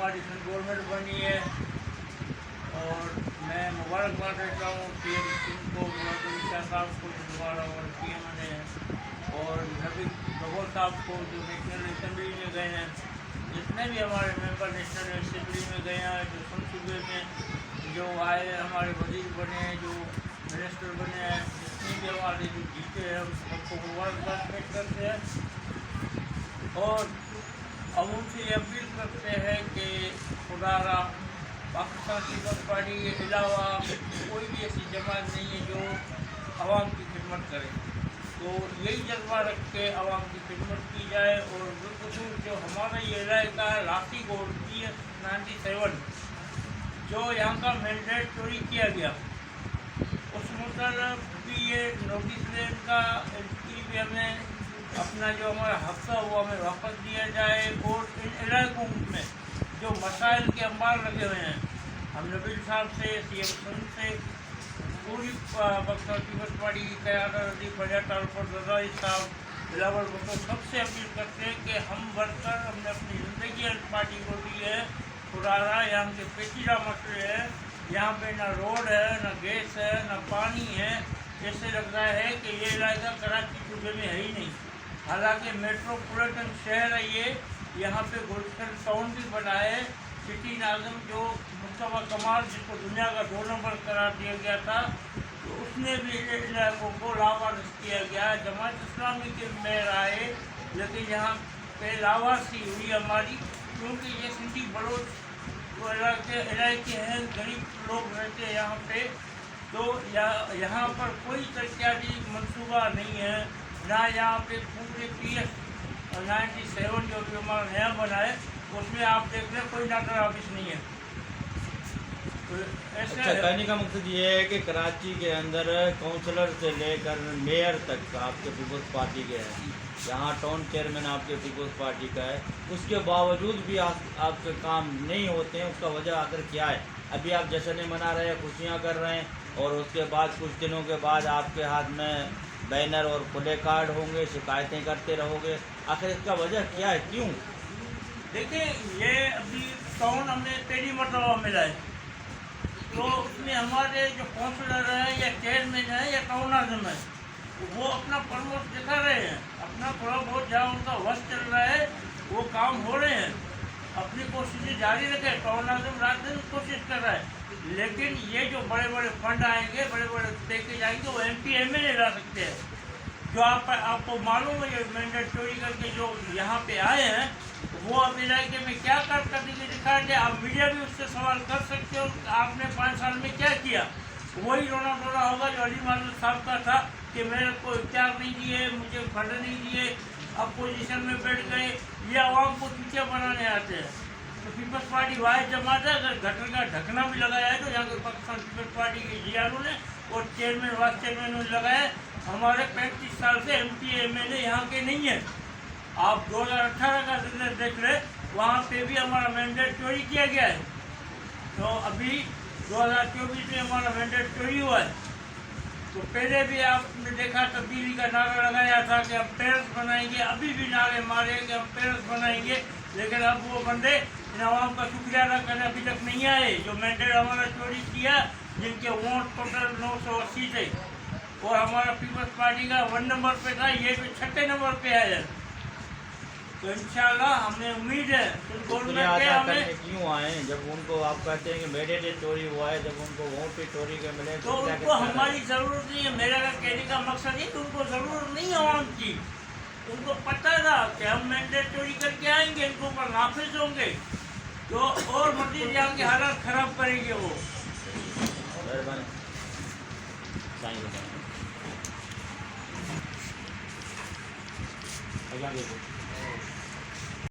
हमारी गवर्नमेंट बनी है और मैं मुबारकबाद देता हूँ PM सिंह को, शाह साहब को दोबारा और PM ने, और नबी गफूर साहब को जो नेशनल असेंबली में गए हैं, जितने भी हमारे मेंबर नेशनल असेंबली में गए हैं, जो सूबे में जो आए हमारे वजीर बने हैं, जो मिनिस्टर बने हैं, जितने भी हमारे जो जीते हैं उन सबको मुबारकबाद पेश करते हैं। और अब उनसे ये अपील करते हैं कि खुदारा पाकिस्तान पीपल्स पार्टी के अलावा कोई भी ऐसी जमात नहीं है जो आवाम की खिदमत करे, तो यही जज्बा रख के आवाम की खिदमत की जाए। और बिल्कुल जो हमारा ये इलाका है लाठी को 97 जो यहाँ का मैंडेट चोरी किया गया, उस मतलब भी ये नोटिस ले का इसकी भी हमें अपना जो हमारा हक था वो हमें वापस दिया जाए। और इन इलाकों में जो मसाइल के अंबार लगे हुए हैं, हम नबील साहब से, CM सिंह से, पूरी पाकिस्तान पीपल्स पार्टी की क़यादत फरियाद तालुक़ रज़ाई साहब, बिलावल भुट्टो, सबसे अपील करते हैं कि हम बढ़कर हमने अपनी ज़िंदगी इस पार्टी को दी है। खुदारा यहाँ के पेचीदा मसले है, यहाँ पे ना रोड है, ना गैस है, ना पानी है। ऐसे लग रहा है कि ये इलाका कराची सूबे में है ही नहीं, हालांकि मेट्रोपॉलिटन शहर है ये। यहाँ पे गुलशन टाउन भी बना है, सिटी नाज़म जो मुस्तफ़ा कमाल जिसको दुनिया का 2 नंबर करार दिया गया था, तो उसने भी इलाकों को लावारिस किया गया। जमात इस्लामी के मेयर आए, लेकिन यहाँ पे लावारसी हुई हमारी, क्योंकि ये सिंधी बलोच इलाके हैं, गरीब लोग रहते हैं यहाँ पे, तो यहाँ पर कोई तरक्याती मंसूबा नहीं है, ना यहाँ पे पूरे PS 97 जो भी हमारा नया बना है उसमें आप देख लें कोई डॉक्टर ऑफिस नहीं है। तो ऐसा कहने का मकसद ये है कि कराची के अंदर काउंसलर से लेकर मेयर तक आपके पीपल्स पार्टी के हैं, यहाँ टाउन चेयरमैन आपके पीपल्स पार्टी का है, उसके बावजूद भी आपके काम नहीं होते हैं। उसका वजह आखिर क्या है? अभी आप जश्न मना रहे हैं, खुशियाँ कर रहे हैं, और उसके बाद कुछ दिनों के बाद आपके हाथ में बैनर और खुले कार्ड होंगे, शिकायतें करते रहोगे। आखिर इसका वजह क्या है, क्यों? देखिए, ये अभी टाउन हमें पहली मरतबा मिला है, तो उसमें हमारे जो काउंसलर हैं या चेयरमैन हैं या टाउन नाज़िम है, वो अपना प्रमोट दिखा रहे हैं, अपना थोड़ा बहुत जहाँ उनका वक्त चल रहा है वो काम हो रहे हैं, अपनी कोशिशें जारी रखें। टाउन नाज़िम रात दिन कोशिश कर रहा है, लेकिन ये जो बड़े बड़े फंड आएंगे, बड़े बड़े पैकेज आएंगे, वो MP MLA ला सकते हैं। जो आपको मालूम है ये मैंडेट चोरी करके जो यहाँ पे आए हैं, वो अब इलाके में क्या करके दिखा दे। आप मीडिया भी उससे सवाल कर सकते हो, आपने 5 साल में क्या किया। वही रोना धोना होगा जो अली माजूद साहब का था कि मेरे को इख्तियार नहीं दिए, मुझे फंड नहीं दिए, अपोजिशन में बैठ गए। ये आवाम को चूतिया बनाने आते हैं। तो पीपल्स पार्टी वाहिद जमात है, अगर गटर का ढकना भी लगाया है तो यहाँ के पाकिस्तान पीपल्स पार्टी के जियारों ने और चेयरमैन वाइस चेयरमैन ने लगाया। हमारे 35 साल से MP MLA यहाँ के नहीं है। आप 2018 का जिक्र देख ले, वहाँ पे भी हमारा मैंडेट चोरी किया गया है। तो अभी 2024 में हमारा मैंडेट चोरी हुआ है। तो पहले भी आपने देखा तब्दीली का नारा लगाया था कि हम पेरिस बनाएंगे, अभी भी नारे मारे कि हम पेरिस बनाएंगे, लेकिन अब वो बंदे इन आवाम का शुक्रिया अदा करने अभी तक नहीं आए जो मैंडेट हमारा चोरी किया, जिनके वोट टोटल 980 थे, और हमारा पीपल्स पार्टी का 1 नंबर पे था, ये भी 6ठे नंबर पे है। तो इंशाल्लाह हमें उम्मीद है गवर्नमेंट हमें क्यों आए, जब उनको आप कहते हैं कि मैंडेट चोरी हुआ है, जब उनको वोट पे चोरी के मिले तो उनको हमारी ज़रूरत नहीं है। मेरा कहने का मकसद ये कि उनको ज़रूरत नहीं है आवाम की, उनको पता था कि हम मैंडेट चोरी करके आएंगे, इनको ऊपर नाफिज होंगे, तो और मजीद यहाँ की हालत ख़राब करेंगे वो। मेहरबानी।